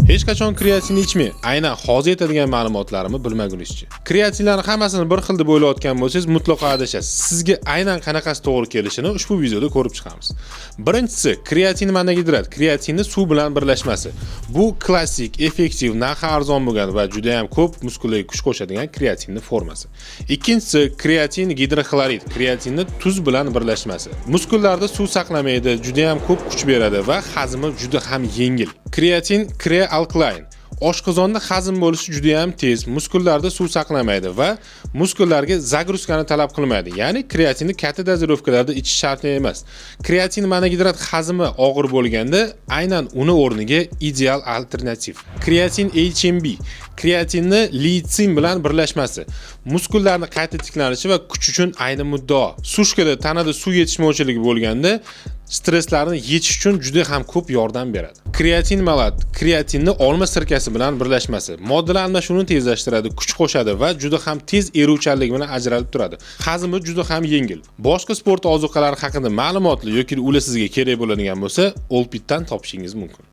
Hech qachon kreatin ichmang. Aynan hozir aytadigan ma'lumotlarimni bilmagunizcha. Kreatinlarning hammasini bir xil deb o'ylayotgan bo'lsangiz, mutlaqo adashasiz. Sizga aynan qanaqasi to'g'ri kelishini ushbu videoda ko'rib chiqamiz. Birinchisi, kreatin monogidrat, kreatinni suv bilan birlashmasi. Bu klassik, effektiv, narxi arzon bo'lgan va juda ham ko'p muskullarga kuch qo'shadigan kreatinning formasi. Ikkinchisi, kreatin gidroxlorid, kreatinni tuz bilan birlashmasi. Muskullarda suv saqlamaydi, juda ham ko'p kuch beradi va hazmi juda ham yengil. Kreatin Alkaline oshqozonda hazm bo'lishi juda ham tez, muskullarda suv saqlamaydi va muskullarga zagruzkani talab qilmaydi. Ya'ni kreatinni katta dozirovkalarda ichish shart emas. Kreatin monogidrat hazmi og'ir bo'lganda aynan uni o'rniga ideal alternativ. Kreatin HMB, kreatinni litsin bilan birlashmasi. Muskullarni qayta tiklanishi va kuch uchun ayni muddao. Sushkada tanada suv yetishmovchiligi bo'lganda stresslarni yechish uchun juda ham ko'p yordam beradi. Kreatin malat, kreatinni olma sirkasi bilan birlashmasi. Moddalar almashinuvini tezlashtiradi, kuch qo'shadi va juda ham tez eruvchanlik bilan ajralib turadi. Hazmi juda ham yengil. Boshqa sport ozuqalari haqida ma'lumotli yoki ular sizga kerak bo'ladigan bo'lsa, Olpitdan topishingiz mumkin.